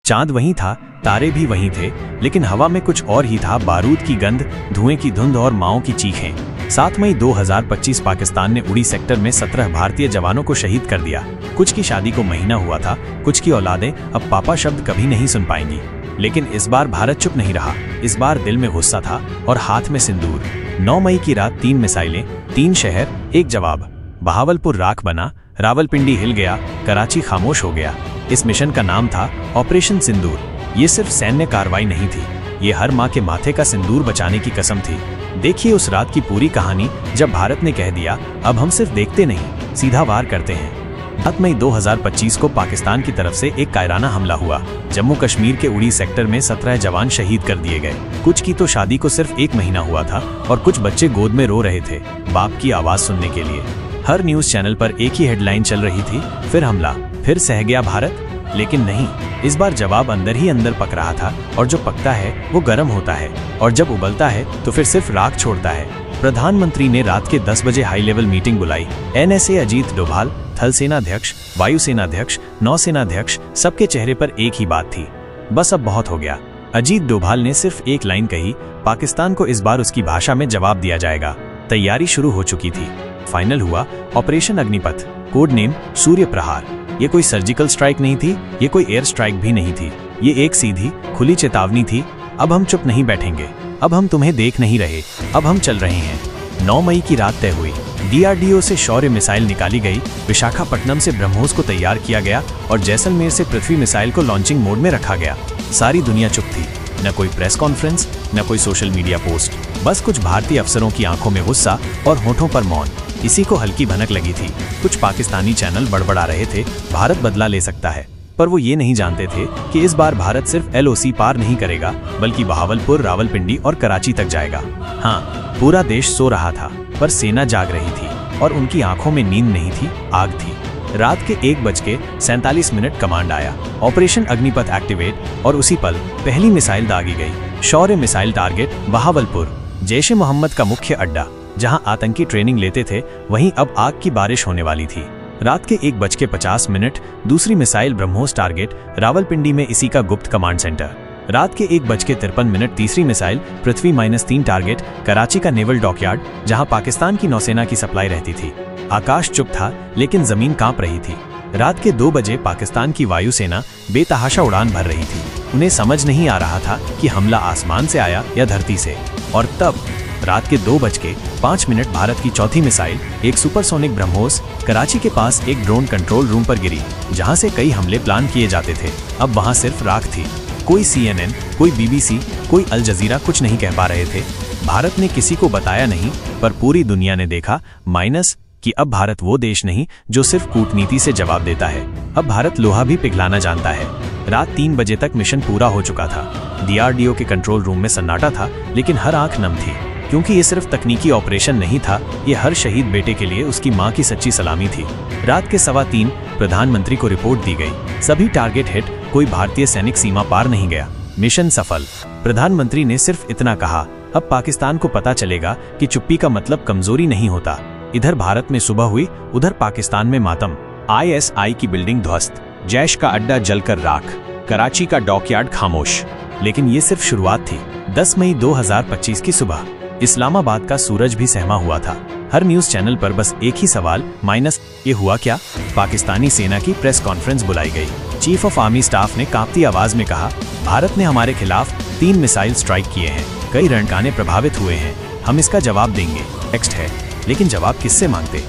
चांद वहीं था, तारे भी वहीं थे, लेकिन हवा में कुछ और ही था। बारूद की गंध, धुएं की धुंध और माओं की चीखें। 7 मई 2025 पाकिस्तान ने उड़ी सेक्टर में 17 भारतीय जवानों को शहीद कर दिया। कुछ की शादी को महीना हुआ था, कुछ की औलादें अब पापा शब्द कभी नहीं सुन पाएंगी। लेकिन इस बार भारत चुप नहीं रहा। इस बार दिल में गुस्सा था और हाथ में सिंदूर। 9 मई की रात 3 मिसाइलें, 3 शहर, 1 जवाब। बहावलपुर राख बना, रावलपिंडी हिल गया, कराची खामोश हो गया। इस मिशन का नाम था ऑपरेशन सिंदूर। ये सिर्फ सैन्य कार्रवाई नहीं थी, ये हर माँ के माथे का सिंदूर बचाने की कसम थी। देखिए उस रात की पूरी कहानी, जब भारत ने कह दिया अब हम सिर्फ देखते नहीं, सीधा वार करते हैं। 7 मई 2025 को पाकिस्तान की तरफ से एक कायराना हमला हुआ। जम्मू कश्मीर के उड़ी सेक्टर में 17 जवान शहीद कर दिए गए। कुछ की तो शादी को सिर्फ 1 महीना हुआ था और कुछ बच्चे गोद में रो रहे थे बाप की आवाज सुनने के लिए। हर न्यूज चैनल पर एक ही हेडलाइन चल रही थी, फिर हमला, फिर सह गया भारत। लेकिन नहीं, इस बार जवाब अंदर ही अंदर पक रहा था, और जो पकता है वो गर्म होता है, और जब उबलता है तो फिर सिर्फ राख छोड़ता है। प्रधानमंत्री ने रात के 10 बजे हाई लेवल मीटिंग बुलाई। NSA अजीत डोभाल, थल सेनाध्यक्ष, वायुसेनाध्यक्ष, नौसेनाध्यक्ष, सबके चेहरे पर एक ही बात थी, बस अब बहुत हो गया। अजीत डोभाल ने सिर्फ एक लाइन कही, पाकिस्तान को इस बार उसकी भाषा में जवाब दिया जाएगा। तैयारी शुरू हो चुकी थी। फाइनल हुआ ऑपरेशन अग्निपथ, कोड नेम सूर्य प्रहार। ये कोई सर्जिकल स्ट्राइक नहीं थी, ये कोई एयर स्ट्राइक भी नहीं थी, ये एक सीधी खुली चेतावनी थी। अब हम चुप नहीं बैठेंगे, अब हम तुम्हें देख नहीं रहे, अब हम चल रहे हैं। 9 मई की रात तय हुई। DRDO से शौर्य मिसाइल निकाली गई, विशाखापट्टनम से ब्रह्मोस को तैयार किया गया और जैसलमेर से पृथ्वी मिसाइल को लॉन्चिंग मोड में रखा गया। सारी दुनिया चुप थी, न कोई प्रेस कॉन्फ्रेंस, न कोई सोशल मीडिया पोस्ट, बस कुछ भारतीय अफसरों की आंखों में गुस्सा और होठों पर मौन। इसी को हल्की भनक लगी थी। कुछ पाकिस्तानी चैनल बड़बड़ा रहे थे, भारत बदला ले सकता है, पर वो ये नहीं जानते थे कि इस बार भारत सिर्फ LOC पार नहीं करेगा, बल्कि बहावलपुर, रावलपिंडी और कराची तक जाएगा। हाँ, पूरा देश सो रहा था, पर सेना जाग रही थी और उनकी आंखों में नींद नहीं थी, आग थी। रात के 1:47 कमांड आया, ऑपरेशन अग्निपथ एक्टिवेट, और उसी पल पहली मिसाइल दागी गई। शौर्य मिसाइल टारगेट बहावलपुर, जैश ए मोहम्मद का मुख्य अड्डा, जहां आतंकी ट्रेनिंग लेते थे, वहीं अब आग की बारिश होने वाली थी। रात के 1:50 दूसरी मिसाइल ब्रह्मोस टारगेट, रावलपिंडी में इसी का गुप्त कमांड सेंटर। रात के 1:53 तीसरी मिसाइल पृथ्वी -3 टारगेट, कराची का नेवल डॉकयार्ड, जहां पाकिस्तान की नौसेना की सप्लाई रहती थी। आकाश चुप था, लेकिन जमीन कांप रही थी। रात के 2 बजे पाकिस्तान की वायुसेना बेतहाशा उड़ान भर रही थी। उन्हें समझ नहीं आ रहा था कि हमला आसमान से आया या धरती से। और तब रात के 2:05 भारत की चौथी मिसाइल, एक सुपरसोनिक ब्रह्मोस, कराची के पास एक ड्रोन कंट्रोल रूम पर गिरी, जहां से कई हमले प्लान किए जाते थे। अब वहां सिर्फ राख थी। कोई CNN, कोई BBC, कोई अल जजीरा कुछ नहीं कह पा रहे थे। भारत ने किसी को बताया नहीं, पर पूरी दुनिया ने देखा माइनस कि अब भारत वो देश नहीं जो सिर्फ कूटनीति से जवाब देता है, अब भारत लोहा भी पिघलाना जानता है। रात 3 बजे तक मिशन पूरा हो चुका था। DRDO के कंट्रोल रूम में सन्नाटा था, लेकिन हर आंख नम थी, क्योंकि ये सिर्फ तकनीकी ऑपरेशन नहीं था, ये हर शहीद बेटे के लिए उसकी मां की सच्ची सलामी थी। रात के 3:15 प्रधानमंत्री को रिपोर्ट दी गई, सभी टारगेट हिट, कोई भारतीय सैनिक सीमा पार नहीं गया, मिशन सफल। प्रधानमंत्री ने सिर्फ इतना कहा, अब पाकिस्तान को पता चलेगा कि चुप्पी का मतलब कमजोरी नहीं होता। इधर भारत में सुबह हुई, उधर पाकिस्तान में मातम। ISI की बिल्डिंग ध्वस्त, जैश का अड्डा जलकर राख, कराची का डॉकयार्ड खामोश। लेकिन ये सिर्फ शुरुआत थी। 10 मई 2025 की सुबह इस्लामाबाद का सूरज भी सहमा हुआ था। हर न्यूज चैनल पर बस एक ही सवाल, माइनस ये हुआ क्या? पाकिस्तानी सेना की प्रेस कॉन्फ्रेंस बुलाई गई। चीफ ऑफ आर्मी स्टाफ ने कांपती आवाज में कहा, भारत ने हमारे खिलाफ 3 मिसाइल स्ट्राइक किए हैं, कई रणकाने प्रभावित हुए हैं, हम इसका जवाब देंगे। टेक्स्ट है, लेकिन जवाब किससे मांगते?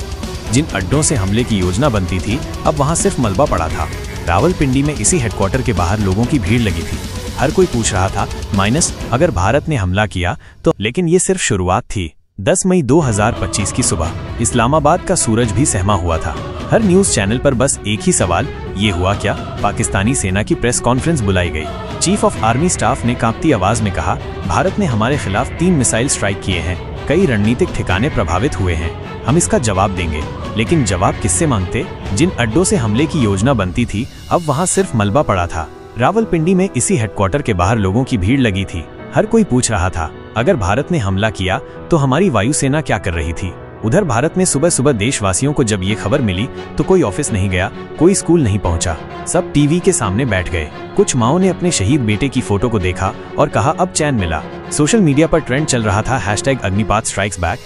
जिन अड्डों से हमले की योजना बनती थी, अब वहां सिर्फ मलबा पड़ा था। रावलपिंडी में इसी हेडक्वार्टर के बाहर लोगों की भीड़ लगी थी। हर कोई पूछ रहा था, माइनस अगर भारत ने हमला किया तो? लेकिन ये सिर्फ शुरुआत थी। 10 मई 2025 की सुबह इस्लामाबाद का सूरज भी सहमा हुआ था। हर न्यूज चैनल पर बस एक ही सवाल, ये हुआ क्या? पाकिस्तानी सेना की प्रेस कॉन्फ्रेंस बुलाई गई। चीफ ऑफ आर्मी स्टाफ ने कांपती आवाज में कहा, भारत ने हमारे खिलाफ 3 मिसाइल स्ट्राइक किए हैं, कई रणनीतिक ठिकाने प्रभावित हुए हैं, हम इसका जवाब देंगे। लेकिन जवाब किससे मांगते? जिन अड्डों से हमले की योजना बनती थी, अब वहां सिर्फ मलबा पड़ा था। रावलपिंडी में इसी हेडक्वार्टर के बाहर लोगों की भीड़ लगी थी। हर कोई पूछ रहा था, अगर भारत ने हमला किया तो हमारी वायुसेना क्या कर रही थी? उधर भारत में सुबह सुबह देशवासियों को जब ये खबर मिली तो कोई ऑफिस नहीं गया, कोई स्कूल नहीं पहुंचा, सब टीवी के सामने बैठ गए। कुछ माओं ने अपने शहीद बेटे की फोटो को देखा और कहा अब चैन मिला। सोशल मीडिया पर ट्रेंड चल रहा था #Agnipath strikes back,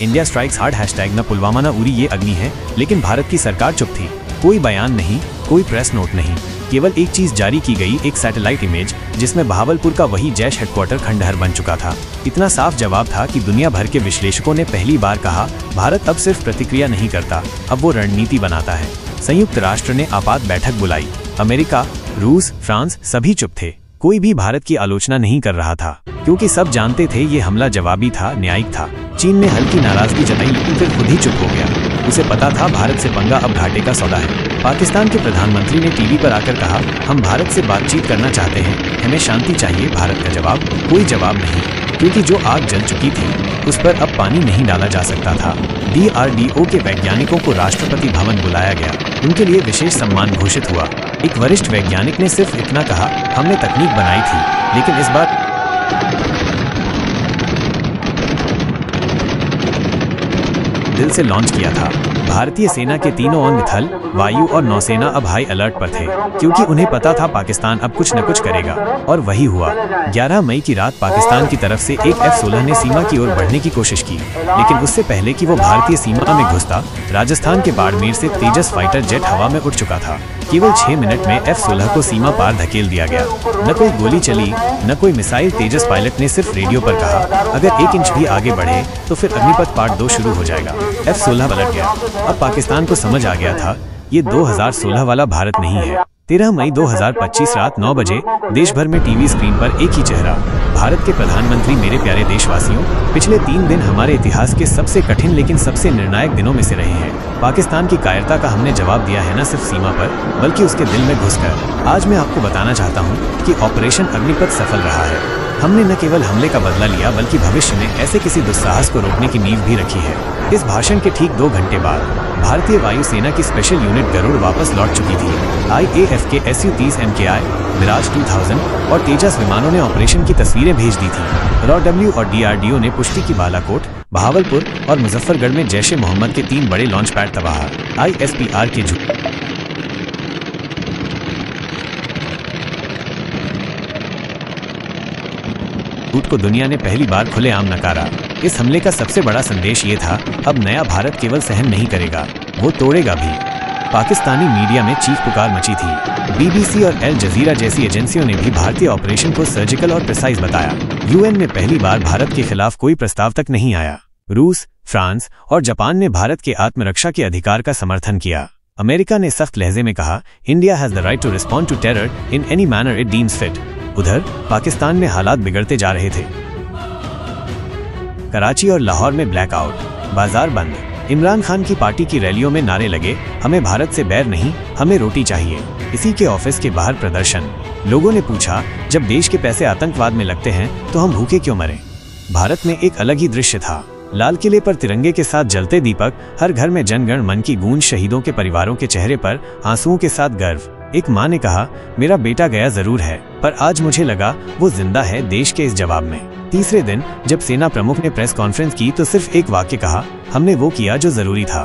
#India strikes hard, न पुलवामा न उरी ये अग्नि है। लेकिन भारत की सरकार चुप थी। कोई बयान नहीं, कोई प्रेस नोट नहीं, केवल एक चीज जारी की गई, एक सैटेलाइट इमेज जिसमें बहावलपुर का वही जैश हेडक्वार्टर खंडहर बन चुका था। इतना साफ जवाब था कि दुनिया भर के विश्लेषकों ने पहली बार कहा भारत अब सिर्फ प्रतिक्रिया नहीं करता, अब वो रणनीति बनाता है। संयुक्त राष्ट्र ने आपात बैठक बुलाई। अमेरिका, रूस, फ्रांस सभी चुप थे। कोई भी भारत की आलोचना नहीं कर रहा था क्योंकि सब जानते थे ये हमला जवाबी था, न्यायिक था। चीन ने हल्की नाराजगी जताई लेकिन फिर खुद ही चुप हो गया। उसे पता था भारत से पंगा अब घाटे का सौदा है। पाकिस्तान के प्रधानमंत्री ने टीवी पर आकर कहा हम भारत से बातचीत करना चाहते हैं, हमें शांति चाहिए। भारत का जवाब कोई जवाब नहीं, क्योंकि जो आग जल चुकी थी उस पर अब पानी नहीं डाला जा सकता था। DRDO के वैज्ञानिकों को राष्ट्रपति भवन बुलाया गया, उनके लिए विशेष सम्मान घोषित हुआ। एक वरिष्ठ वैज्ञानिक ने सिर्फ इतना कहा हमने तकनीक बनाई थी लेकिन इस बार दिल से लॉन्च किया था। भारतीय सेना के तीनों अंग थल, वायु और नौसेना अब हाई अलर्ट पर थे क्योंकि उन्हें पता था पाकिस्तान अब कुछ न कुछ करेगा और वही हुआ। 11 मई की रात पाकिस्तान की तरफ से एक F-16 ने सीमा की ओर बढ़ने की कोशिश की, लेकिन उससे पहले कि वो भारतीय सीमा में घुसता राजस्थान के बाड़मेर से तेजस फाइटर जेट हवा में उड़ चुका था। केवल 6 मिनट में F-16 को सीमा पार धकेल दिया गया। न कोई गोली चली, न कोई मिसाइल। तेजस पायलट ने सिर्फ रेडियो पर कहा अगर 1 इंच भी आगे बढ़े तो फिर अग्निपथ पार्ट 2 शुरू हो जाएगा। F-16 पलट गया। अब पाकिस्तान को समझ आ गया था ये 2016 वाला भारत नहीं है। 13 मई 2025 रात 9 बजे देश भर में टीवी स्क्रीन पर एक ही चेहरा, भारत के प्रधानमंत्री। मेरे प्यारे देशवासियों, पिछले 3 दिन हमारे इतिहास के सबसे कठिन लेकिन सबसे निर्णायक दिनों में से रहे हैं। पाकिस्तान की कायरता का हमने जवाब दिया है, न सिर्फ सीमा पर बल्कि उसके दिल में घुसकर। आज मैं आपको बताना चाहता हूँ कि ऑपरेशन अग्निपथ सफल रहा है। हमने न केवल हमले का बदला लिया बल्कि भविष्य में ऐसे किसी दुस्साहस को रोकने की नींव भी रखी है। इस भाषण के ठीक 2 घंटे बाद भारतीय वायुसेना की स्पेशल यूनिट गरुड़ वापस लौट चुकी थी। IAF के Su-30 MKI, मिराज 2000 और तेजस विमानों ने ऑपरेशन की तस्वीरें भेज दी थी। RAW और DRDO ने पुष्टि की बालाकोट, बहावलपुर और मुजफ्फरगढ़ में जैश-ए-मोहम्मद के 3 बड़े लॉन्च पैड तबाह। ISPR के झूठ को दुनिया ने पहली बार खुलेआम नकारा। इस हमले का सबसे बड़ा संदेश ये था अब नया भारत केवल सहन नहीं करेगा, वो तोड़ेगा भी। पाकिस्तानी मीडिया में चीख पुकार मची थी। BBC और अल जजीरा जैसी एजेंसियों ने भी भारतीय ऑपरेशन को सर्जिकल और प्रिसाइज बताया। UN में पहली बार भारत के खिलाफ कोई प्रस्ताव तक नहीं आया। रूस, फ्रांस और जापान ने भारत के आत्मरक्षा के अधिकार का समर्थन किया। अमेरिका ने सख्त लहजे में कहा India has the right to respond to terror in any manner it deems fit. उधर पाकिस्तान में हालात बिगड़ते जा रहे थे। कराची और लाहौर में ब्लैकआउट, बाजार बंद। इमरान खान की पार्टी की रैलियों में नारे लगे हमें भारत से बैर नहीं, हमें रोटी चाहिए। इसी के ऑफिस के बाहर प्रदर्शन। लोगों ने पूछा जब देश के पैसे आतंकवाद में लगते हैं तो हम भूखे क्यों मरें। भारत में एक अलग ही दृश्य था। लाल किले पर तिरंगे के साथ जलते दीपक, हर घर में जनगण मन की गूंज, शहीदों के परिवारों के चेहरे पर आंसुओं के साथ गर्व। एक माँ ने कहा मेरा बेटा गया जरूर है पर आज मुझे लगा वो जिंदा है देश के इस जवाब में। तीसरे दिन जब सेना प्रमुख ने प्रेस कॉन्फ्रेंस की तो सिर्फ एक वाक्य कहा हमने वो किया जो जरूरी था।